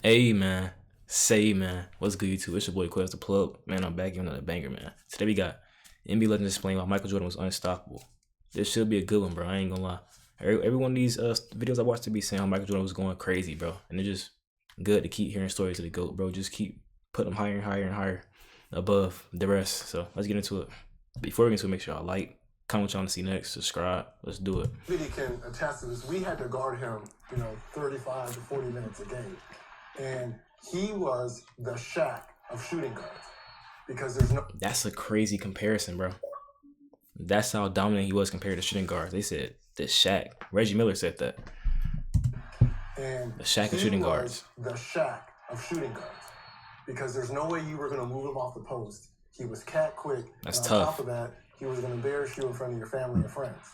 Hey man, say man, what's good YouTube? It's your boy Quest the Plug. Man, I'm back giving another banger, man. Today we got NBA Legends explain why Michael Jordan was unstoppable. This should be a good one, bro. I ain't gonna lie. Every one of these videos I watched to be saying how Michael Jordan was going crazy, bro. And it's just good to keep hearing stories of the GOAT, bro. Just keep putting them higher and higher and higher above the rest. So let's get into it. Before we get into it, make sure y'all like, comment what y'all want to see next, subscribe. Let's do it. Really can attest to this. We had to guard him, 35 to 40 minutes a game. And he was the Shaq of shooting guards because there's no. That's a crazy comparison, bro. That's how dominant he was compared to shooting guards. They said the Shaq. Reggie Miller said that. And the Shaq of shooting guards. The Shaq of shooting guards because there's no way you were going to move him off the post. He was cat quick. That's and tough. On top of that, he was going to embarrass you in front of your family and friends.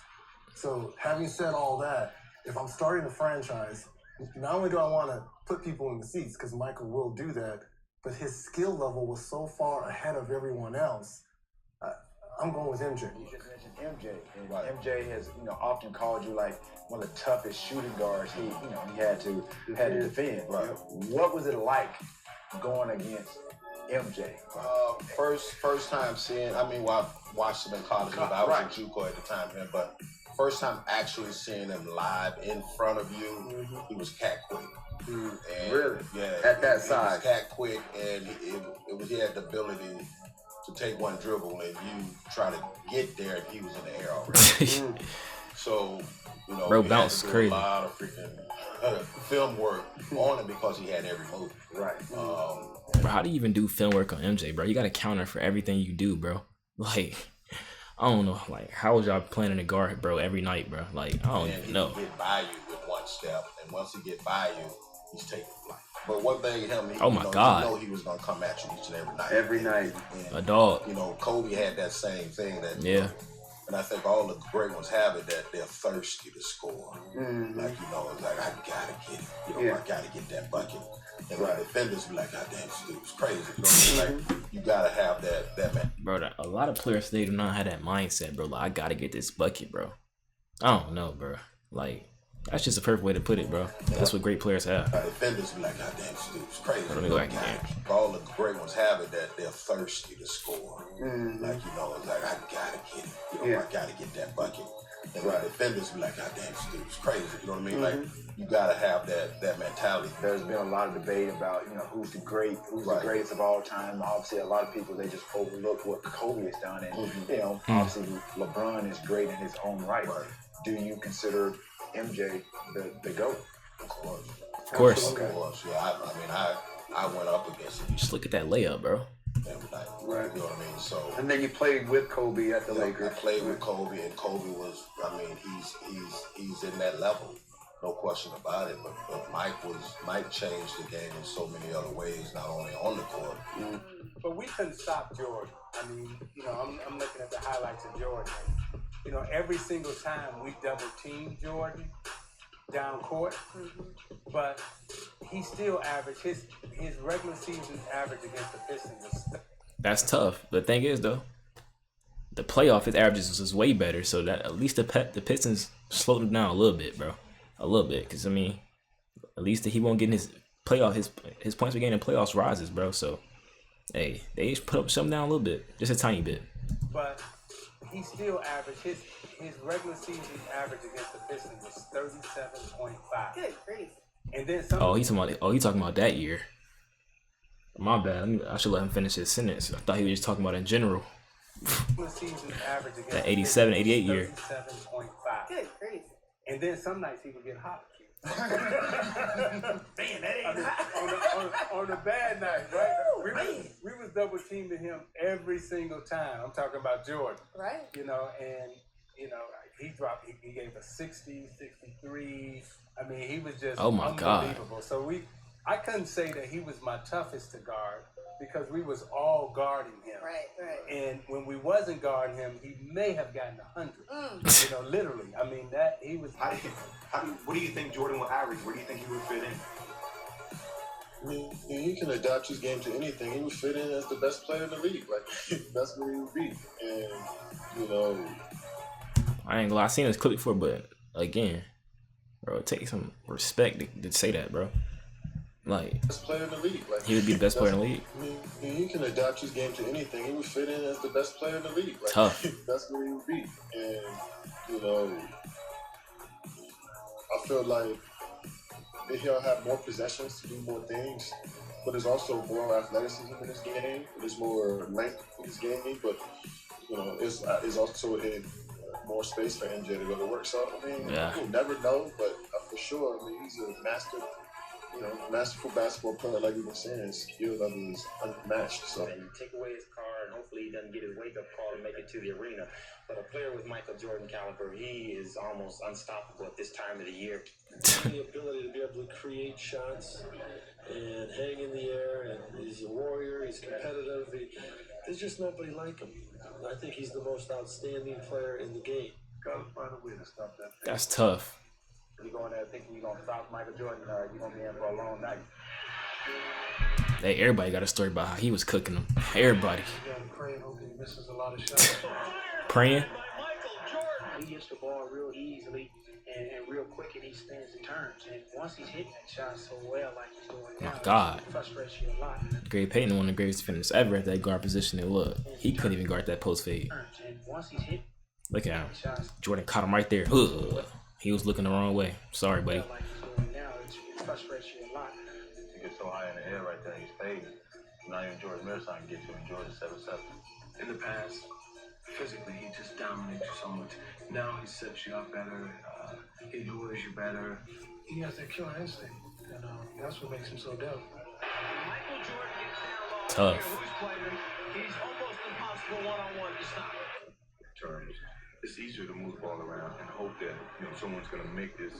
So having said all that, if I'm starting a franchise, not only do I want to put people in the seats, because Michael will do that, but his skill level was so far ahead of everyone else. I'm going with MJ. You just mentioned MJ. Right. MJ has, often called you like one of the toughest shooting guards he had to defend. Right. What was it like going against MJ? First time seeing. I watched him in college, but I was in JUCO at the time, but first time actually seeing him live in front of you, he was cat quick. And really? Yeah. At that he size. Was cat quick, and he had the ability to take one dribble and you try to get there, and he was in the air already. So, bro, bounce crazy. A lot of freaking film work on him because he had every move. Right. Bro, how do you even do film work on MJ, bro? You got to counter for everything you do, bro. Like, I don't know. Like, how was y'all planning to guard, bro, every night, bro? Like, I don't even know. He can get by you with one step, and once he get by you, he's taking flight. But one thing, God, you know he was gonna come at you each and every night. Every night, and, a dog. Kobe had that same thing. And I think all the great ones have it, that they're thirsty to score. Like, it's like, I gotta get it. I gotta get that bucket. And the defenders be like, God damn, this dude's crazy. Like, you gotta have that man. Bro, a lot of players today do not have that mindset, bro. Like, I gotta get this bucket, bro. I don't know, bro. Like, that's just a perfect way to put it, bro. That's what great players have. Defenders be like, God damn, this dude's crazy. Let me go back again. All the great ones have it, that they're thirsty to score. Like, it's like, I gotta get it. I gotta get that bucket. And the defenders be like, God damn, this dude's crazy. You know what I mean? Like, you gotta have that mentality. There's been a lot of debate about, who's the greatest of all time. Obviously, a lot of people, they just overlook what Kobe has done. And, obviously, LeBron is great in his own right. Do you consider MJ the GOAT? Of course. Of course. Okay. Of course. Yeah, I went up against him. Just look at that layup, bro. Every night. Right. You know what I mean? So. And then you played with Kobe at the Lakers. I played with Kobe, and Kobe was. He's in that level, no question about it. But Mike changed the game in so many other ways, not only on the court. But we couldn't stop Jordan. I'm looking at the highlights of Jordan. Every single time we double teamed Jordan down court, but he still averaged his regular season average against the Pistons was. That's tough. The thing is, though, the playoff his averages was way better, so that at least the Pistons slowed him down a little bit, bro, a little bit, because at least he won't get in his playoff his points per game in playoffs rises, bro. So hey, they just put up something down a little bit, just a tiny bit. But he still averaged his regular season average against the Pistons was 37.5. Good grief. And then he's talking about that year. My bad. I should let him finish his sentence. I thought he was just talking about in general. Season average against that 87, 88 year. 37.5. Good grief. And then some nights he would get hot. Man, that ain't on a bad night, right? We was double teaming him every single time. I'm talking about Jordan. Right. He dropped, he gave us 60, 63. He was just oh my unbelievable. God. So I couldn't say that he was my toughest to guard because we was all guarding him. Right. And when we wasn't guarding him, he may have gotten 100. Literally. That he was. What do you think Jordan will average? Where do you think he would fit in? He can adapt his game to anything. He would fit in as the best player in the league. Like, that's where he would be. And, I ain't gonna lie, I seen this clip before, but again, bro, it takes some respect to say that, bro. Like, Best player in the league. Like, he would be the best player in the league. I mean, he can adapt his game to anything. He would fit in as the best player in the league. Like, Tough. That's where he would be. And, you know, I feel like he'll have more possessions to do more things, but there's also more athleticism in his game. There's more length in his game, but, you know, it's also in more space for MJ to go to work. So, I mean, we'll never know, but for sure, I mean, he's a masterful basketball player, like we've been saying. His skill level is unmatched. So, and you take away his car, and hopefully he doesn't get his wake-up call and make it to the arena. But a player with Michael Jordan caliber, he is almost unstoppable at this time of the year. The ability to be able to create shots and hang in the air, and he's a warrior, he's competitive. There's just nobody like him. I think he's the most outstanding player in the game. Gotta find a way to stop that. That's tough. You go in there thinking you're gonna stop Michael Jordan, you're gonna be in for a long night. Hey, everybody got a story about how he was cooking them. Everybody. You gotta pray and hope he misses a lot of shots. Praying. He gets the ball real easily and real quick, and he spins and turns. And once he's hitting that shot so well, like he's doing now, My God. it frustrates you a lot. Gary Payton, one of the greatest defenders ever at that guard position. And look, he couldn't even guard that post fade. And once he's hit, Look at him. Jordan caught him right there. Ugh. He was looking the wrong way. Sorry, buddy. like he's doing now, it frustrates you a lot. You get so high in the air right there, he's fading. Not even George Millerson can get you, and George is 7'7". In the past, physically, he just dominates you so much. Now he sets you up better, he lures you better. He has that killer instinct, and that's what makes him so dope. Michael Jordan gets down low. Tough. Who's playing? He's almost impossible one-on-one to stop. Terms, it's easier to move the ball around and hope that someone's going to make this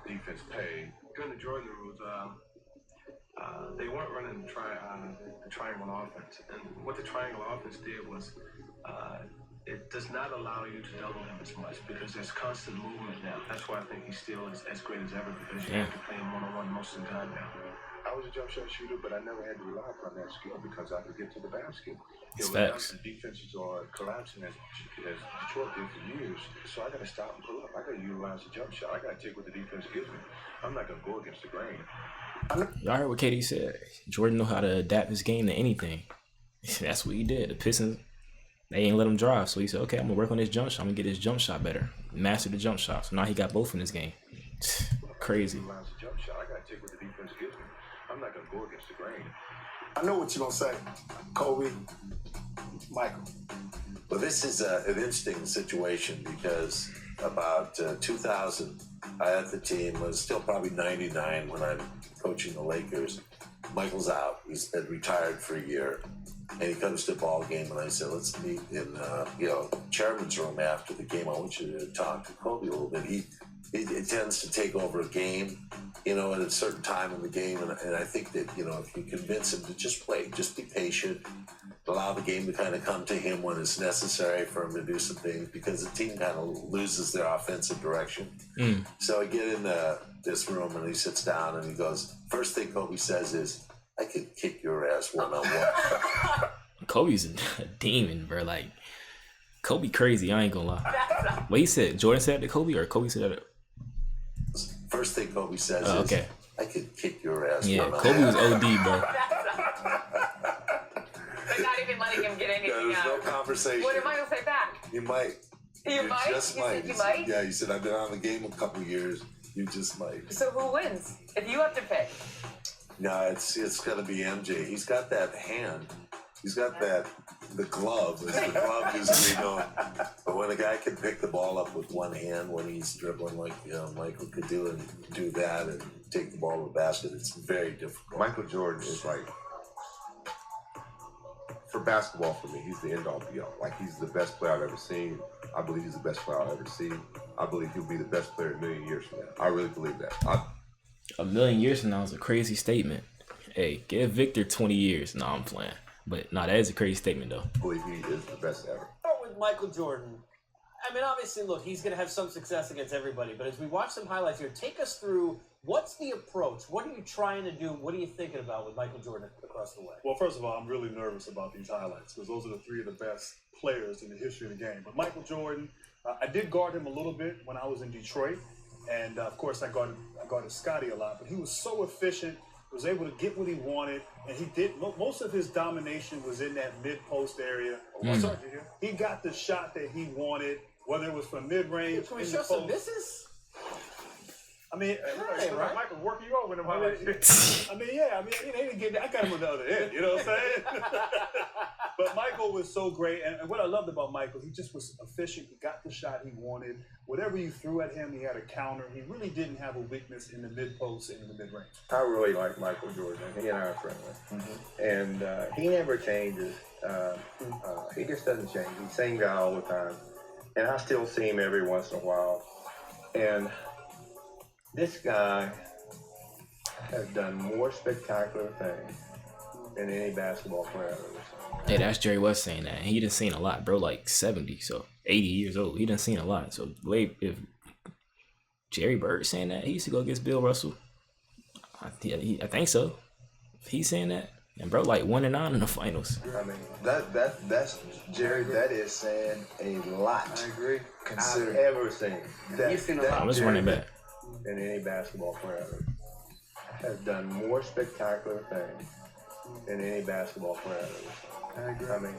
defense pay. During the Jordan rules, they weren't running the triangle offense, and what the triangle offense did was it does not allow you to double him as much because there's constant movement now. That's why I think he's still as great as ever, because you have to play him one-on-one most of the time now. I was a jump shot shooter, but I never had to rely upon that skill because I could get to the basket. It's Now facts. the defenses are collapsing as Detroit did for years, so I got to stop and pull up. I got to utilize the jump shot. I got to take what the defense gives me. I'm not going to go against the grain. Y'all heard what KD said. Jordan know how to adapt his game to anything. That's what he did. The Pistons, they ain't let him drive. So he said, okay, I'm going to work on this jump shot. I'm going to get his jump shot better. Master the jump shot. So now he got both in this game. Crazy. Utilize the jump shot. I got to take what the defense gives me. I'm not going to go against the grain. I know what you're gonna say, Kobe, Michael. Well, this is an interesting situation because about 2000, I had the team. Was still probably 99 when I'm coaching the Lakers. Michael's out. He's been retired for a year. And he comes to a ball game, and I said, let's meet in, chairman's room after the game. I want you to talk to Kobe a little bit. He tends to take over a game, at a certain time in the game. And I think that, if you convince him to just wait, just be patient, allow the game to kind of come to him when it's necessary for him to do some things, because the team kind of loses their offensive direction. So I get in this room, and he sits down, and he goes, first thing Kobe says is, I could kick your ass one-on-one. Kobe's a demon, bro. Like, Kobe crazy. I ain't gonna lie. What he said? Jordan said that to Kobe, or Kobe said that? First thing Kobe says is, okay. I could kick your ass Yeah, one-on-one. Kobe was OD, bro. They're not even letting him get anything There's no out. conversation. What did Michael say back? You might. You might? Just You might. said you He said- might? Yeah, he said, I've been on the game a couple years. You just might. So who wins? If you have to pick. No, it's gonna be MJ. He's got that hand. He's got the glove. As the glove is, But when a guy can pick the ball up with one hand when he's dribbling like Michael could do, and do that and take the ball to the basket, it's very difficult. Michael Jordan is like, for basketball for me, he's the end-all be-all. Like, he's the best player I've ever seen. I believe he's the best player I've ever seen. I believe he'll be the best player a million years from now. I really believe that. A million years from now is a crazy statement. Hey, give Victor 20 years. No, I'm playing. But no, that is a crazy statement, though. I believe he is the best ever. Start with Michael Jordan. I mean, obviously, look, he's going to have some success against everybody. But as we watch some highlights here, take us through what's the approach? What are you trying to do? What are you thinking about with Michael Jordan across the way? Well, first of all, I'm really nervous about these highlights because those are the three of the best players in the history of the game. But Michael Jordan, I did guard him a little bit when I was in Detroit. And, of course, I guarded Scottie a lot. But he was so efficient was able to get what he wanted, and he did. Most of his domination was in that mid-post area. He got the shot that he wanted, whether it was from mid-range. Can we show some misses? I mean, right? Michael working you over in the highlights. I mean, he didn't get. I got him on the other end. You know what I'm saying? But Michael was so great, and what I loved about Michael, he just was efficient. He got the shot he wanted. Whatever you threw at him, he had a counter. He really didn't have a weakness in the mid-post and in the mid-range. I really like Michael Jordan. He and I are friendly, and he never changes. He just doesn't change. He's the same guy all the time, and I still see him every once in a while. And this guy has done more spectacular things than any basketball player I've ever seen. Hey, that's Jerry West saying that. He done seen a lot, bro. Like 70, so 80 years old. He done seen a lot. So wait, if Jerry Bird saying that, he used to go against Bill Russell. I think so. If he's saying that, and bro, like 1-9 in the finals. I mean, that's Jerry. That is saying a lot. I agree. Consider I've ever seen. You've seen a lot. I'm just running back. Than any basketball player has done more spectacular things than any basketball player I've ever seen. I agree. I mean,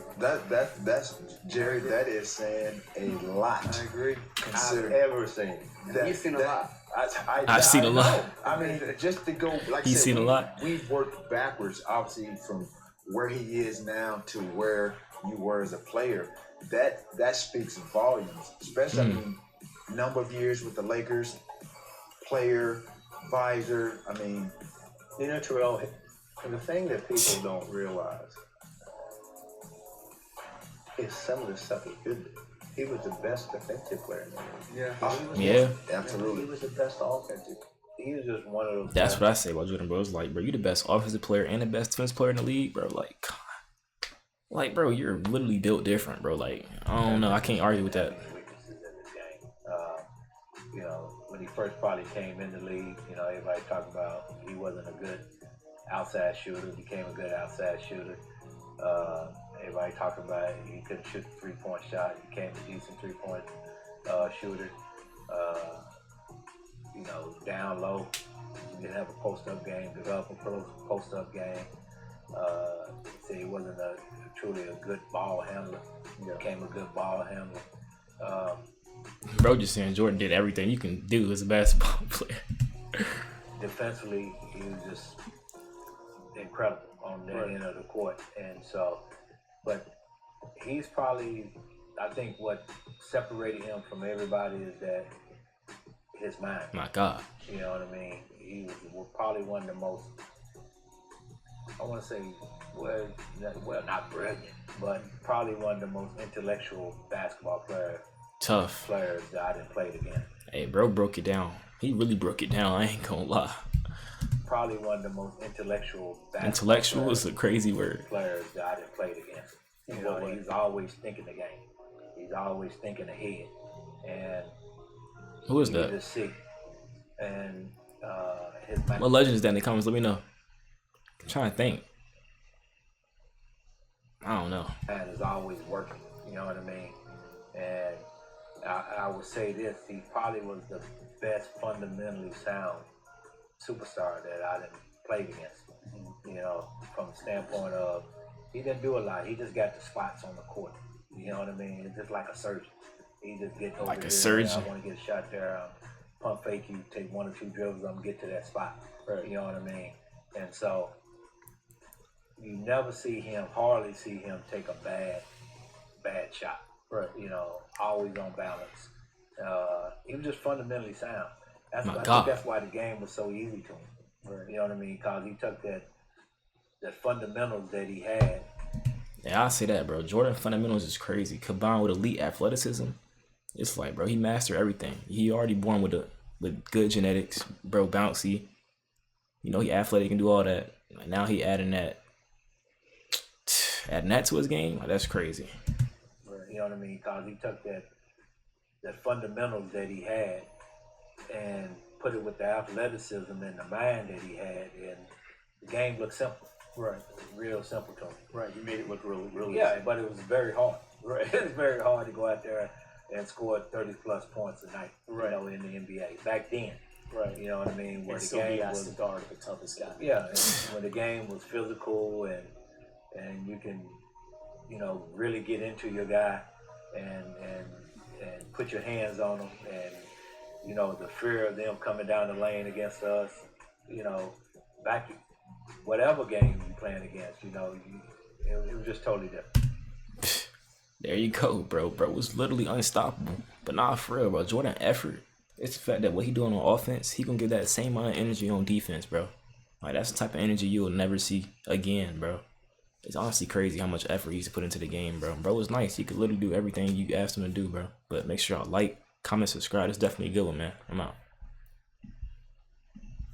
that's Jerry. That is saying a lot. I agree. Consider I've ever seen. You've seen a lot. I've seen a lot. I mean, just to go, like he's I said, seen a lot. We've worked backwards, obviously, from where he is now to where you were as a player. That speaks volumes, especially I mean, number of years with the Lakers, player, visor. I mean, you know, Terrell, the thing that people don't realize is some of the stuff he could do. He was the best defensive player in the league. Yeah. Absolutely. He was the best offensive. He was just one of those. That's what I say about Jordan, bro. It's like, bro, you the best offensive player and the best defensive player in the league, bro. Like, bro, you're literally built different, bro. Like, I don't know. I can't argue with that. Weaknesses in this game. You know, when he first probably came in the league, you know, everybody talked about he wasn't a good outside shooter. Became a good outside shooter. Everybody talking about he couldn't shoot the 3-point shot. He became a decent 3-point shooter. You know, down low, he didn't have a post-up game, develop a post-up game. Said he wasn't truly a good ball handler. He became a good ball handler. Bro, just saying Jordan did everything you can do as a basketball player. Defensively, he was just incredible on that end of the court, and so. But he's probably, I think, what separated him from everybody is that his mind. My God. You know what I mean? He was probably one of the most, I want to say, well, not brilliant, but probably one of the most intellectual basketball players that I didn't play against. Hey, bro broke it down. He really broke it down. I ain't gonna lie. Probably one of the most intellectual is a crazy word. Players that I didn't play against. You know, he's always thinking the game. He's always thinking ahead. And who is that? To see. And what legend is that in the comments? Let me know. I'm trying to think. I don't know. And is always working. You know what I mean? And I would say this: he probably was the best fundamentally sound superstar that I didn't play against. You know, from the standpoint of he didn't do a lot. He just got the spots on the court. You know what I mean? It's just like a surgeon. He just gets over like here. A surgeon. I want to get a shot there. Pump fake you, take 1 or 2 dribbles, I'm gonna get to that spot. Right. You know what I mean? And so you never see him, hardly see him take a bad shot. Right. You know, always on balance. He was just fundamentally sound. I think that's why the game was so easy to him. Right. You know what I mean? Because he took the fundamentals that he had. Yeah, I'll say that, bro. Jordan fundamentals is crazy. Combined with elite athleticism, it's like, bro, he mastered everything. He already born with good genetics, bro, bouncy. You know, he athletic, can do all that. Like, now he adding that to his game. Like, that's crazy. You know what I mean? Because he took the fundamentals that he had and put it with the athleticism and the mind that he had, and the game looked simple. Right. Real simple to him. Right. He made it look really yeah, easy. But it was very hard. Right. It was very hard to go out there and score 30 plus points a night, right. You know, in the NBA back then. Right. You know what I mean? Where And the still be game asked was to guard the toughest guy. Yeah, and when the game was physical and you can, you know, really get into your guy and put your hands on them, and you know the fear of them coming down the lane against us, you know, back whatever game you playing against, you know, it was just totally different. There you go, bro. Bro was literally unstoppable. But nah, for real, bro. Jordan effort. It's the fact that what he doing on offense, he gonna give that same amount of energy on defense, bro. Like that's the type of energy you will never see again, bro. It's honestly crazy how much effort he's put into the game, bro. Bro was nice. He could literally do everything you asked him to do, bro. But make sure y'all like, comment, subscribe. It's definitely a good one, man. I'm out.